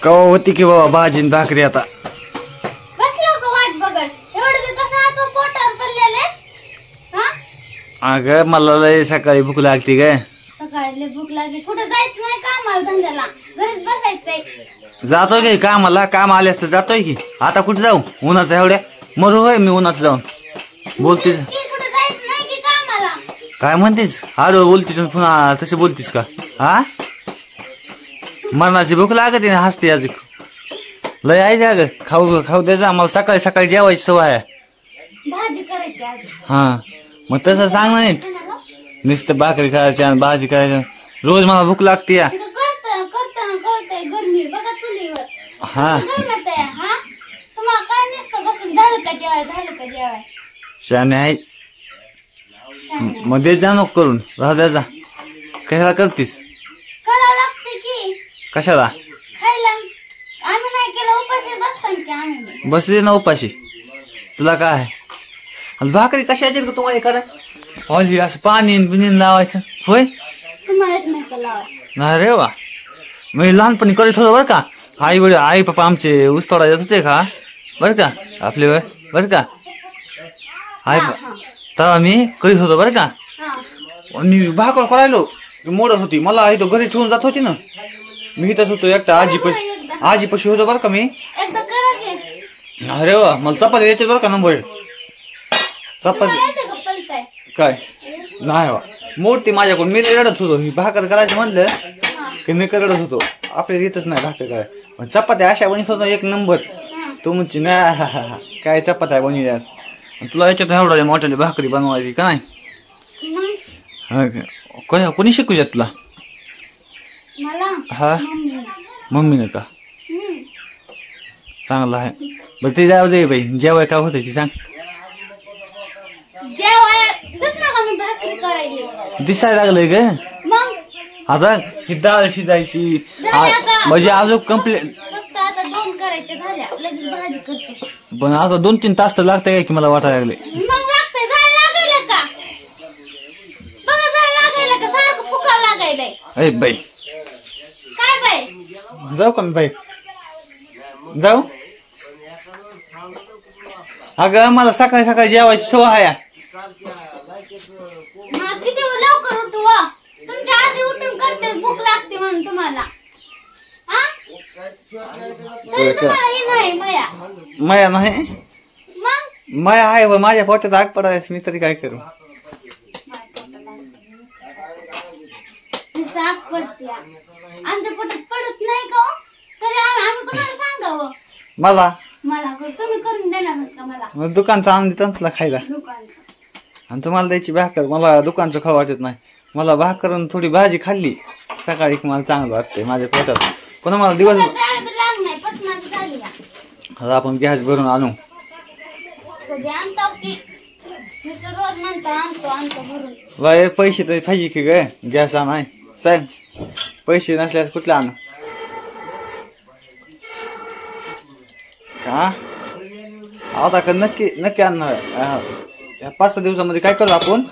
कवा होती की बाबा भाजी आणि भाकरी आता बसलो का वाट बघत एवढं बी कसं हात पोटावर पडलेले हा अगं मला लय सकाळी भूक लागती ग सकाळी लय भूक लागली कुठं जायचं नाही कामाला धंद्याला घरीच बसायचंय जातोय की कामाला काम आले असतं जातोय की आता कुठे जाऊ उन्हाचं एवढ्या मरू होय मी उन्हाचं जाऊन बोलतीस कुठं जायचं नाही की कामाला काय म्हणतेस अरे बोलतीस पुन्हा तशी बोलतीस का हा मरणाची भूक लागत आहे हसते आज लय आहे जा ग खाऊ खाऊ द्यायचं आम्हाला सकाळी सकाळी जेवायची सवय आहे भाजी करायची आज हा मग तसं सांग ना नीट नुसतं भाकरी खायची आणि भाजी करायची रोज मला भूक लागते या करताना कळतंय गरमी बघा चुलीवर हा गरमत आहे हा तुम्हाला काय नसतं बसून झालं का जेवाय शाने आहे मग देत जा नको करून राहू द्या जा कशाला करतीस करावं लागतं की कशाला खायला आम्ही नाही केलं उपाशी बसतो की आम्ही बसली ना उपाशी तुला काय आणि भाकरी कशाची का तुम्हाला करा ऑली असं पाणी बिनी लावायचं होय तुम्हालाच नाही का लावाय नाही रे वा मी लहानपणी करीत होतो बरं का आई वडील आई पप्पा आमचे ऊसतोडा येत होते का बरं का आपले बरं का आई तेव्हा मी करीत होतो बरं का आणि भाकर करायलो मोडत होती मला इथं घरी ठेवून जात होती ना मी इथंच होतो एकटा आजीपाशी होतो बरं का मी एकदा करा की अरे वा मला चपाती द्यायचे बरं का नंबर चपाती काय नाही वा मोठी माझ्याकडून मी रडत होतो मी भाकर करायचं म्हणलं की मी रडत होतो आपल्याला येतच नाही भाकर करायला चपात्या अशा बनवत होता एक नंबर तो म्हणची नाही काय चपात्या बनवल्या तुला याच्यात एवढा मोठ्याने भाकरी बनवायची का नाही कोणी शिकूया तुला हा मम्मीने का चांगलं आहे बरं ते जाऊ दे बाई जेवाय काय होतं ती सांग दिसायला लागलंय ग आता ही डाळ शिजायची म्हणजे अजून कम्प्लीट आता 2 करायचे झाल्या लगेच भाजी करते पण आता 2-3 तास तर लागतंय काय की मला वाटायला लागले मग लागतंय जायला लागायला का बघा जायला लागायला का सारखं फुका लागायलाय अरे बाई काय बाई जाऊ का मी बाई जाऊ अगं मला सकाळी सकाळी जेवायची सवय आहे किती लवकर उठू तुमच्या आधी उठून करते भूक लागते म्हणून तुम्हाला माया नाही माया आहे व माझ्या पोटात आग पडायच मी तरी काय करू आग पडते आमच्या पोटात पडत नाही का तरी आम्ही कोणाला सांगावं मला तुम्ही करून देणार का मला दुकानचं आणून देतात तुला खायला आणि तुम्हाला द्यायची भाकर मला दुकानचं खाऊ वाटत नाही मला भाकर थोडी भाजी खाल्ली सकाळी मला चांगलं वाटतंय माझ्या पोटात पुन्हा मला दिवस आता आपण गॅस भरून आणू बाय पैसे तरी पाहिजे की ग गॅस आणाय सांग पैसे नसल्यास कुठले आणू का आता का नक्की आणणार 5-6 दिवसामध्ये काय करू आपण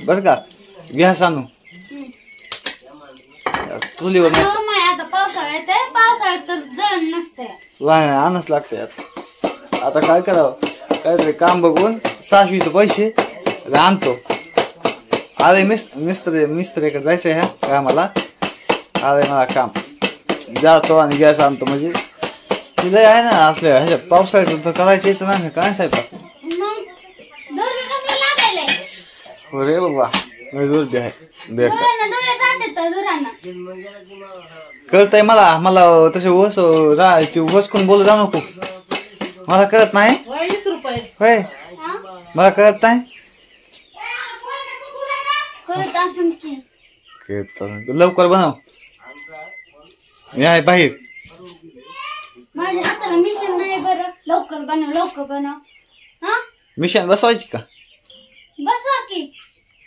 बर का गॅस आणू चुलीवर आता पावसाळ्यात तर जण नसते आणच लागतंय आता काय करावं काहीतरी काम बघून 600 पैसे आणतो अरे मिस्त्रीकडे जायचंय ह्या कामाला अरे मला काम जातो आणि गॅस आणतो म्हणजे तिला आहे ना असल्या ह्याच्या पावसाळ्यात तर करायचीच नाही काय साहेब अरे बाबा दूर आहे कळतंय मला तसे वसकून बोलू जाऊ नको मला कळत नाही होय मला कळत नाही लवकर बनव या बाहेर माझ्या हाताला मिशन नाही बरं लवकर बनव मिशन बसवायची का बसवा की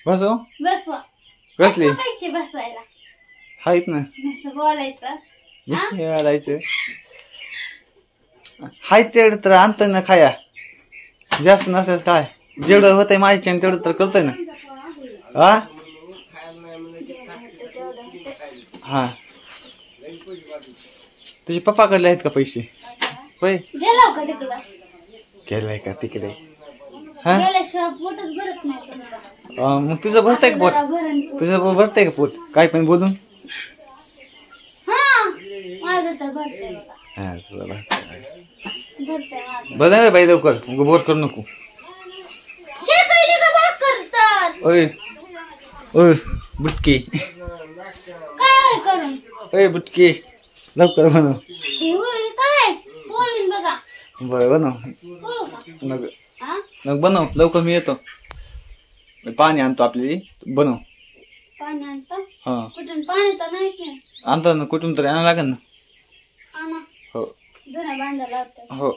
बसवा कसली पैसे बसवायला आहेत ना बोलायचं हाय तेवढं तर आणतोय ना खाया जास्त नसेल काय जेवढं होतंय माझ्या तेवढं तर करतोय ना हा हा तुझे पप्पाकडले आहेत का पैसे होय गेलो का तिकडं गेलाय का तिकडे हा गेल्याशिवाय पोटच भरत नाही तुमचं. मग तुझं भरतंय का पोट जरा भरण पोट. तुझं भरतंय का पोट काय पण बोलून हा माझं तर भरतंय बघा. हा तुला भरतंय. भरतंय माझं. बरं रे बाई लवकर मग बोर करू नको शेकायली का भाकर तर ओय ओय बुटकी काय करून ओय बुटकी लवकर बनव हे होय काय बोलून बघा बरं बनव बोलू का मग हा मग बनव लवकर मी येतो मी पाणी आणतो आपली बनव पाणी आणतो हा कुठून पाणी तर नाही की आणतो ना कुठून तरी आणावं लागेल ना आणा हो जुन्या भांड्याला लावतो हो